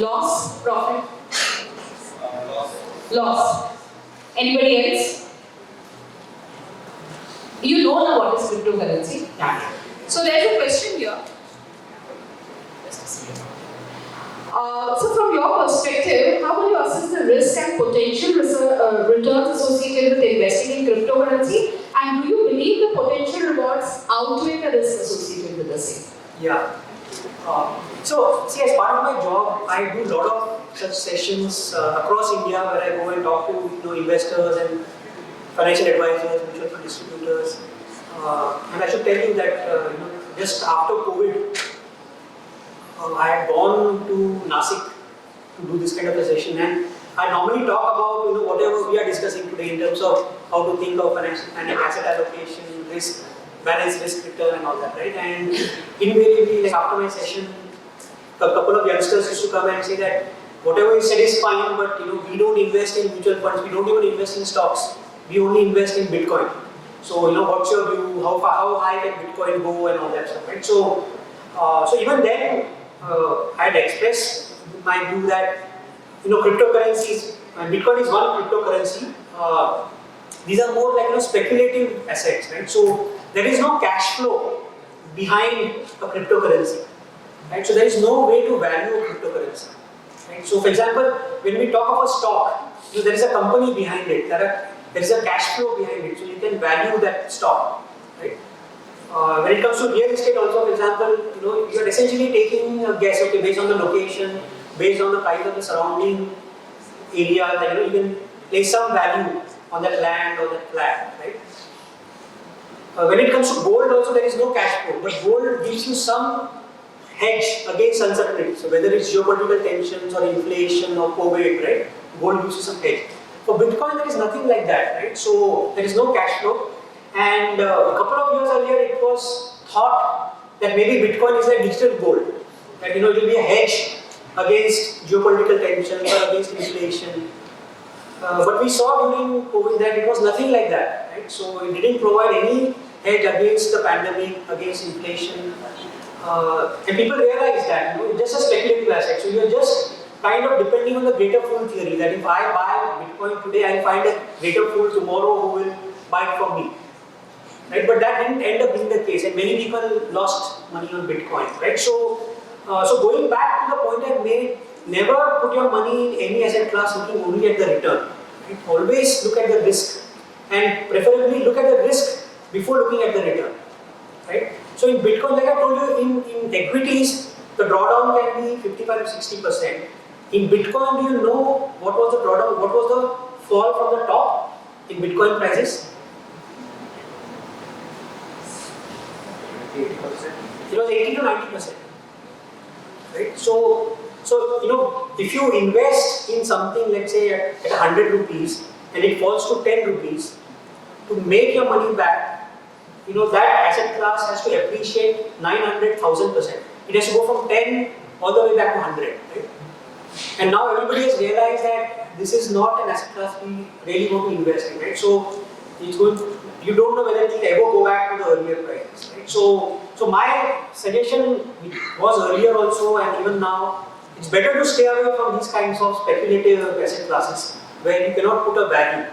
Speaker 2: Loss, profit? Loss. Anybody else? You know now what is cryptocurrency? Yeah. So there's a question here. So from your perspective, how will you assess the risk and potential returns associated with investing in cryptocurrency? And do you believe the potential rewards outweigh the risk associated with the same?
Speaker 3: Yeah. So, see, as part of my job, I do a lot of such sessions across India where I go and talk to investors and financial advisors, mutual fund distributors. And I should tell you that just after COVID, I had gone to Nasik to do this kind of a session, and I normally talk about whatever we are discussing today in terms of how to think of financial planning, asset allocation, risk, balance, risk return, and all that, right? And invariably, like after my session, a couple of youngsters used to come and say that whatever you said is fine, but we don't invest in mutual funds, we don't even invest in stocks, we only invest in Bitcoin. So what's your view? How high can Bitcoin go and all that stuff, right? So even then, I had expressed my view that cryptocurrencies, and Bitcoin is one cryptocurrency. These are more like speculative assets, right? So there is no cash flow behind a cryptocurrency, right? So there is no way to value a cryptocurrency, right? So for example, when we talk of a stock, there is a company behind it. There is a cash flow behind it, so you can value that stock, right? When it comes to real estate also, for example, you are essentially taking a guess, okay, based on the location, based on the price of the surrounding area, that you can place some value on that land or that flat, right? When it comes to gold also, there is no cash flow, but gold gives you some hedge against uncertainty. So whether it's geopolitical tensions or inflation or COVID, right? Gold gives you some hedge. For Bitcoin, there is nothing like that, right? So there is no cash flow. And a couple of years earlier, it was thought that maybe Bitcoin is like digital gold, that it will be a hedge against geopolitical tensions or against inflation. But we saw during COVID that it was nothing like that, right? So it didn't provide any hedge against the pandemic, against inflation. And people realized that it's just a speculative asset. So you're just kind of depending on the greater fool theory, that if I buy Bitcoin today, I'll find a greater fool tomorrow who will buy it from me. Right? But that didn't end up being the case, and many people lost money on Bitcoin, right? So going back to the point I made, never put your money in any asset class looking only at the return. Right? Always look at the risk, and preferably look at the risk before looking at the return. Right? So in Bitcoin, like I told you, in equities, the drawdown can be 55 to 60%. In Bitcoin, do you know what was the product, what was the fall from the top in Bitcoin prices?
Speaker 4: 80%.
Speaker 3: It was 80 to 90%. Right? So if you invest in something, let's say at 100 rupees and it falls to 10 rupees, to make your money back, that asset class has to appreciate 900,000%. It has to go from 10 all the way back to 100. Right? And now everybody has realized that this is not an asset class we really want to invest in. Right? So you don't know whether it will ever go back to the earlier prices. Right? So my suggestion was earlier also and even now, it's better to stay away from these kinds of speculative asset classes where you cannot put a value.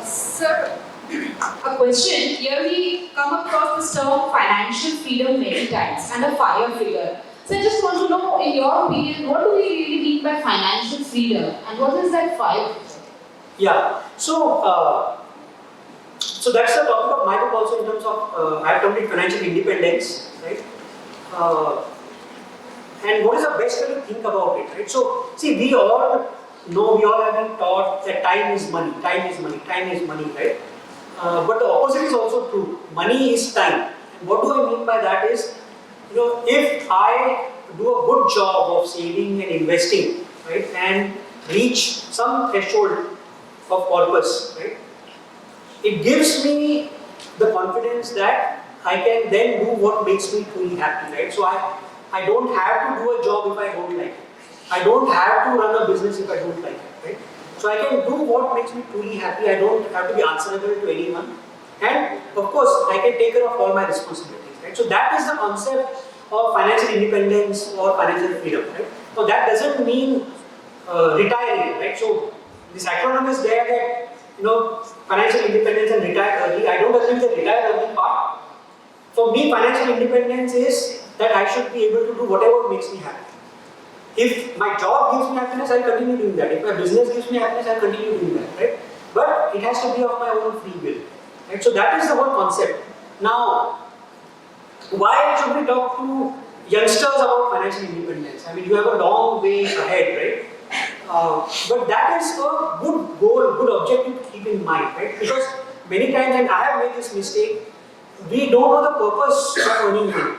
Speaker 2: Sir, a question. Here we come across this term financial freedom many times and a fire figure. So I just want to know, in your opinion, what do we really mean by financial freedom and what is that fire figure?
Speaker 3: Yeah, so that's the topic of my book also in terms of, I have termed it financial independence, right? And what is the best way to think about it, right? So, see, we all know, we all have been taught that time is money, time is money, time is money, right? But the opposite is also true. Money is time. And what do I mean by that is, if I do a good job of saving and investing, right, and reach some threshold of purpose, right, it gives me the confidence that I can then do what makes me truly happy, right? So I don't have to do a job if I don't like it. I don't have to run a business if I don't like it, right? So I can do what makes me truly happy. I don't have to be answerable to anyone. And of course, I can take care of all my responsibilities, right? So that is the concept of financial independence or financial freedom, right? So that doesn't mean retiring, right? So this acronym is there that, financial independence and retire early. I don't agree with the retire early part. For me, financial independence is that I should be able to do whatever makes me happy. If my job gives me happiness, I'll continue doing that. If my business gives me happiness, I'll continue doing that, right? But it has to be of my own free will, right? So that is the whole concept. Now, why should we talk to youngsters about financial independence? I mean, you have a long way ahead, right? But that is a good goal, good objective to keep in mind, right? Because many times, and I have made this mistake, we don't know the purpose of earning money.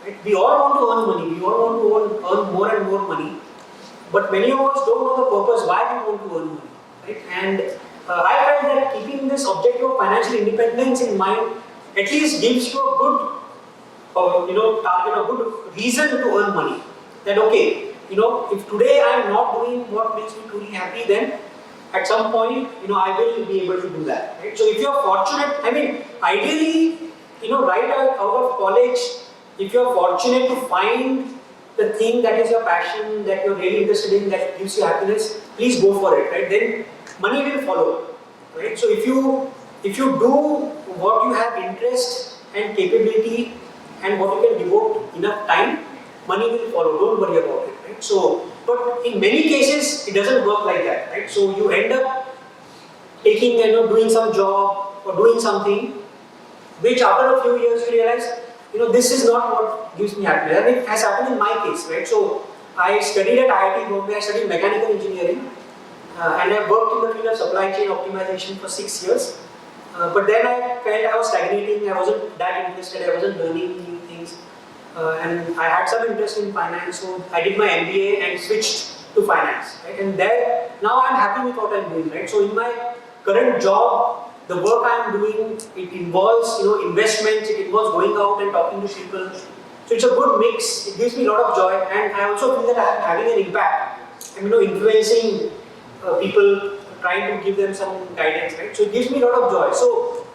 Speaker 3: Right? We all want to earn money, we all want to earn more and more money, but many of us don't know the purpose why we want to earn money. Right? And I find that keeping this objective of financial independence in mind at least gives you a good target, a good reason to earn money. That okay, if today I am not doing what makes me truly happy, then at some point, I will be able to do that. Right? So if you are fortunate, I mean, ideally, right out of college, if you are fortunate to find the thing that is your passion, that you're really interested in, that gives you happiness, please go for it. Right? Then money will follow. Right? So if you do what you have interest and capability and what you can devote enough time, money will follow. Don't worry about it. Right? So, but in many cases, it doesn't work like that. Right? So you end up taking, doing some job or doing something, which after a few years you realize, this is not what gives me happiness. And it has happened in my case, right? So I studied at IIT Bombay. I studied mechanical engineering, and I worked in the field of supply chain optimization for 6 years. But then I felt I was stagnating. I wasn't that interested. I wasn't learning new things. And I had some interest in finance, so I did my MBA and switched to finance. Right? And there, now I'm happy with what I'm doing. Right? So in my current job, the work I'm doing, it involves investments. It involves going out and talking to people. So it's a good mix. It gives me a lot of joy, and I also feel that I'm having an impact. I'm influencing people, trying to give them some guidance. Right? So it gives me a lot of joy. So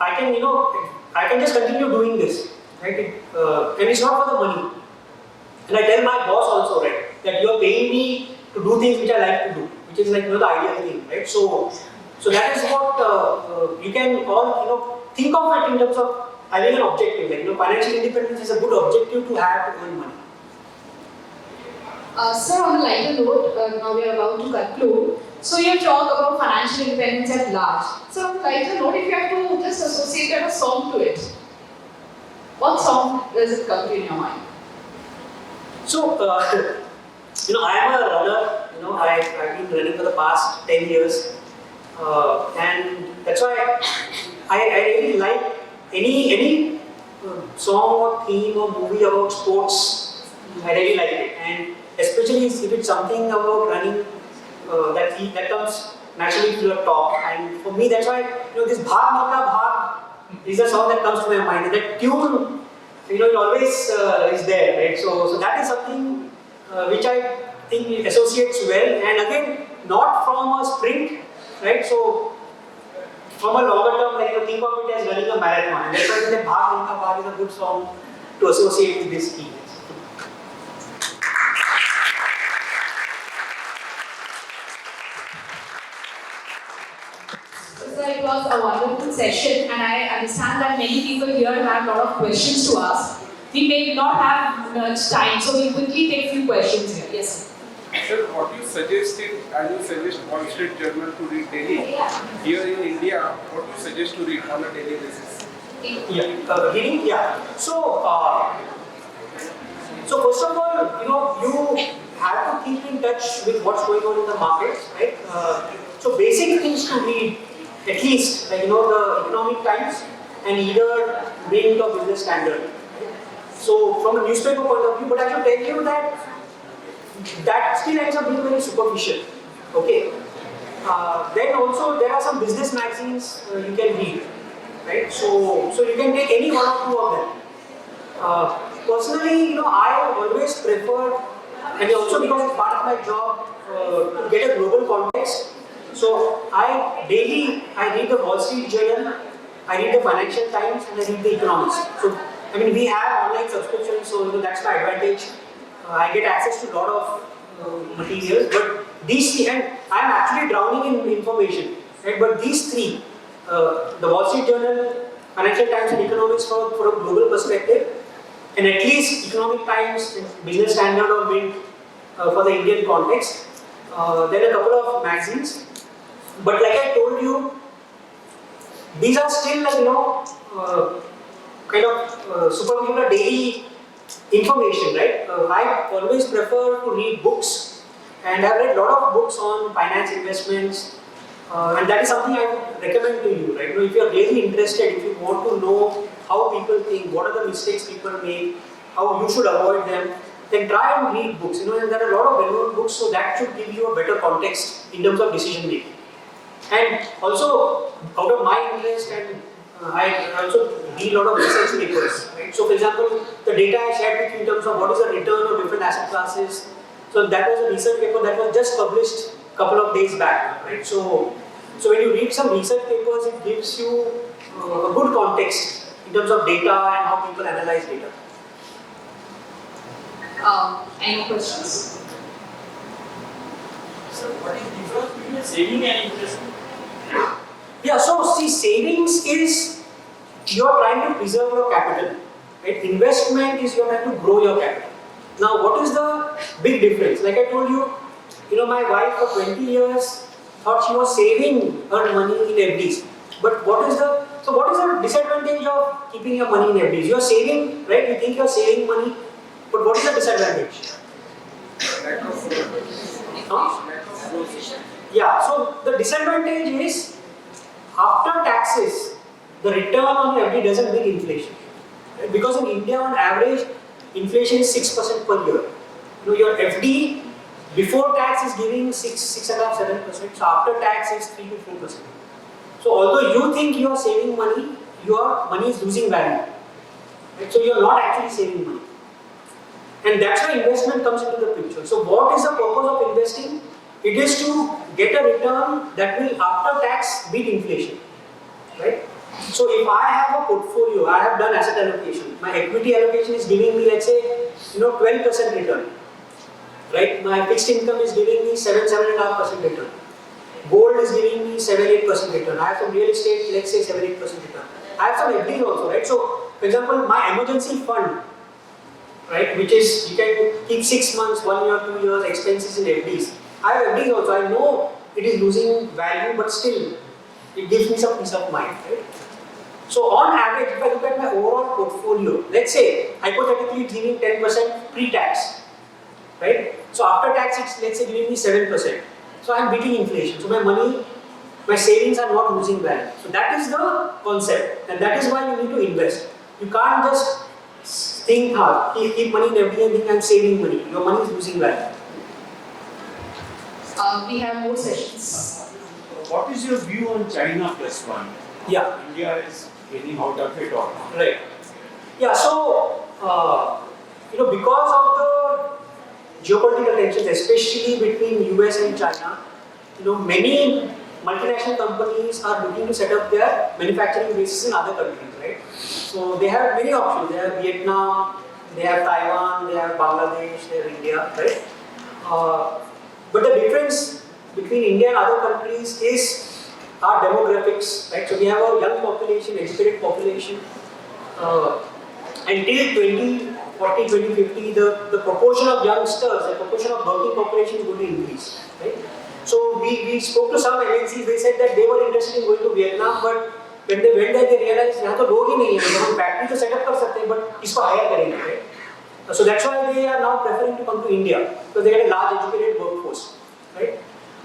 Speaker 3: I can I can just continue doing this, right? And it's not for the money. And I tell my boss also, right, that you are paying me to do things which I like to do, which is like the ideal thing, right? So that is what you can all think of it in terms of having an objective. Like financial independence is a good objective to have to earn money.
Speaker 2: Sir, on a lighter note, now we are about to conclude. So you talk about financial independence at large. So on a lighter note, if you have to just associate a song to it, what song does it come to in your mind?
Speaker 3: So, I am a runner. I've been running for the past 10 years, and that's why I really like any song or theme or movie about sports. I really like it, and especially if it's something about running that comes naturally to the top. And for me, that's why this Bhag Milka Bhag is a song that comes to my mind. And that tune, it always is there, right? So that is something which I think associates well. And again, not from a sprint, right? So from a longer term, think of it as running a marathon. And that's why the Bhag Milka Bhag is a good song to associate with this theme.
Speaker 2: So it was a wonderful session, and I understand that many people here have a lot of questions to ask. We may not have much time, so we'll quickly take a few questions here. Yes.
Speaker 4: Sir, what you suggested, as you suggest Wall Street Journal to read daily, here in India, what you suggest to read on a daily basis?
Speaker 3: Reading, yeah. So first of all, you have to keep in touch with what's going on in the markets, right? So basic things to read, at least, the Economic Times and either Mint or Business Standard. So from a newspaper point of view, but I should tell you that still ends up being very superficial. Okay. Then also there are some business magazines you can read, right? So you can take any one or two of them. Personally, I always prefer, and also because it's part of my job, to get a global context. So I read the Wall Street Journal, I read the Financial Times, and I read the Economist. So we have online subscriptions, so that's my advantage. I get access to a lot of materials, but these three, and I'm actually drowning in information, right? But these three, the Wall Street Journal, Financial Times, and Economist for a global perspective, and at least Economic Times, Business Standard or Mint for the Indian context. Then a couple of magazines, but like I told you, these are still superficial daily information, right? I always prefer to read books, and I've read a lot of books on finance, investments, and that is something I would recommend to you, right? If you are really interested, if you want to know how people think, what are the mistakes people make, how you should avoid them, then try and read books. And there are a lot of well-known books, so that should give you a better context in terms of decision making. And also, out of my interest, and I also read a lot of research papers, right? So for example, the data I shared with you in terms of what is the return of different asset classes, so that was a research paper that was just published a couple of days back, right? So when you read some research papers, it gives you a good context in terms of data and how people analyze data.
Speaker 2: Any more questions?
Speaker 5: So what is the difference between saving and investment?
Speaker 3: Yeah, so see, savings is you are trying to preserve your capital, right? Investment is you are trying to grow your capital. Now, what is the big difference? Like I told you, my wife for 20 years thought she was saving her money in FDs. But what is the disadvantage of keeping your money in FDs? You are saving, right? You think you are saving money, but what is the disadvantage? Yeah, so the disadvantage is after taxes, the return on the FD doesn't beat inflation. Right? Because in India, on average, inflation is 6% per year. Your FD before tax is giving 6.5%, 7%. So after tax is 3 to 4%. So although you think you are saving money, your money is losing value. Right? So you are not actually saving money. And that's why investment comes into the picture. So what is the purpose of investing? It is to get a return that will after tax beat inflation. Right? So if I have a portfolio, I have done asset allocation. My equity allocation is giving me, let's say, 12% return. Right? My fixed income is giving me 7.5% return. Gold is giving me 7-8% return. I have some real estate, let's say 7-8% return. I have some FDs also, right? So, for example, my emergency fund, right, which is you can keep 6 months, 1 year, 2 years expenses in FDs. I have FDs also. I know it is losing value, but still, it gives me some peace of mind, right? So, on average, if I look at my overall portfolio, let's say hypothetically it's giving 10% pre-tax. right? So after tax, it's let's say giving me 7%. So I'm beating inflation. So my money, my savings are not losing value. So that is the concept, and that is why you need to invest. You can't just think hard, keep money in every and think I'm saving money. Your money is losing value.
Speaker 2: We have more sessions.
Speaker 5: What is your view on China plus one?
Speaker 3: Yeah.
Speaker 5: India is getting out of it or not?
Speaker 3: Right. Yeah, so, because of the geopolitical tensions, especially between US and China, many multinational companies are looking to set up their manufacturing bases in other countries, right? So they have many options. They have Vietnam, they have Taiwan, they have Bangladesh, they have India, right? But the difference between India and other countries is our demographics, right? So we have a young population, educated population. Until 2040, 2050, the proportion of youngsters, the proportion of working population is going to increase, right? So we spoke to some MNCs, they said that they were interested in going to Vietnam, but when they went there, they realized यहाँ तो लोग ही नहीं हैं, हम factory तो set up कर सकते हैं, but इसको hire करेंगे, right? So that's why they are now preferring to come to India, because they get a large educated workforce, right?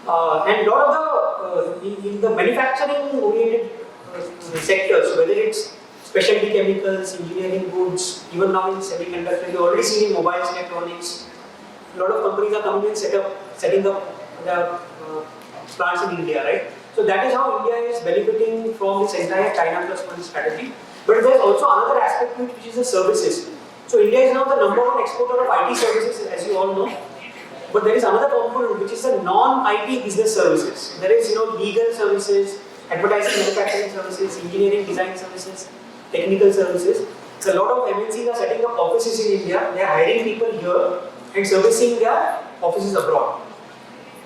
Speaker 3: And a lot of in the manufacturing oriented sectors, so whether it's specialty chemicals, engineering goods, even now in semiconductors, you already seen in mobiles, electronics, a lot of companies are coming and setting up their plants in India, right? So that is how India is benefiting from this entire China plus one strategy. But there's also another aspect to it, which is the services. So India is now the #1 exporter of IT services, as you all know. But there is another component, which is the non-IT business services. There is, legal services, advertising, manufacturing services, engineering, design services, technical services. So a lot of MNCs are setting up offices in India. They are hiring people here and servicing their offices abroad.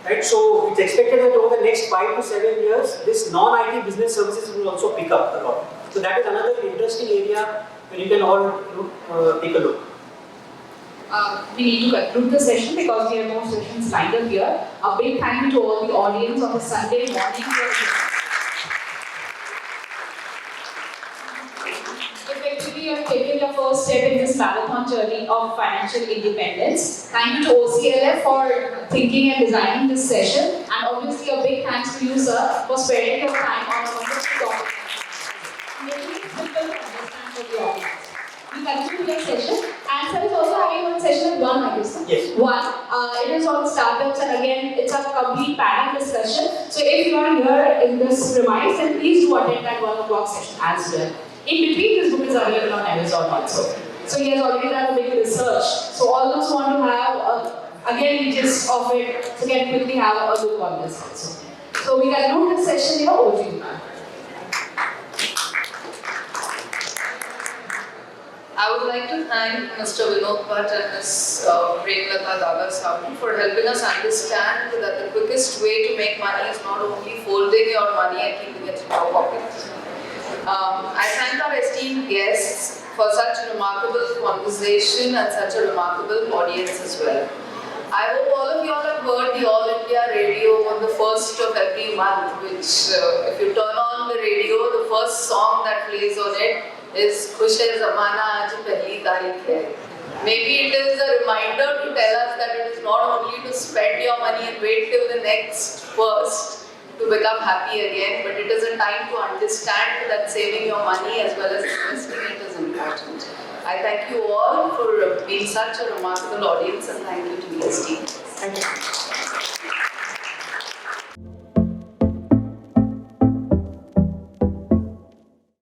Speaker 3: Right? So it's expected that over the next 5 to 7 years, this non-IT business services will also pick up a lot. So that is another interesting area where you can all take a look.
Speaker 2: We need to conclude the session because we have more sessions lined up here. A big thank you to all the audience on the Sunday morning. Effectively, you have taken your first step in this marathon journey of financial independence. Thank you to OCLF for thinking and designing this session, and obviously a big thanks to you, sir, for spending your time on a wonderful topic. Making it simple to understand for the audience. We continue the session, and sir is also having one session at 1, I guess.
Speaker 3: Yes.
Speaker 2: 1. It is on startups, and again, it's a complete panel discussion. So if you are here in this premise, then please do attend that 1 o'clock session as well. In between, this book is available on Amazon also. So he has already done a big research. So all those who want to have, again, the gist of it, so can quickly have a look on this also. So we conclude this session here. Over to you, ma'am.
Speaker 1: I would like to thank Mr. Vinod Bhat and Ms. Premlata Daga Saboo for helping us understand that the quickest way to make money is not only folding your money and keeping it in your pocket. I thank our esteemed guests for such remarkable conversation and such a remarkable audience as well. I hope all of you all have heard the All India radio on the 1st of every month, which if you turn on the radio, the first song that plays on it is Khush Hai Zamana Aaj Pehli Taarikh Hai. Maybe it is a reminder to tell us that it is not only to spend your money and wait till the next first to become happy again, but it is a time to understand that saving your money as well as investing it is important. I thank you all for being such a remarkable audience, and thank you to the esteemed.
Speaker 3: Thank you.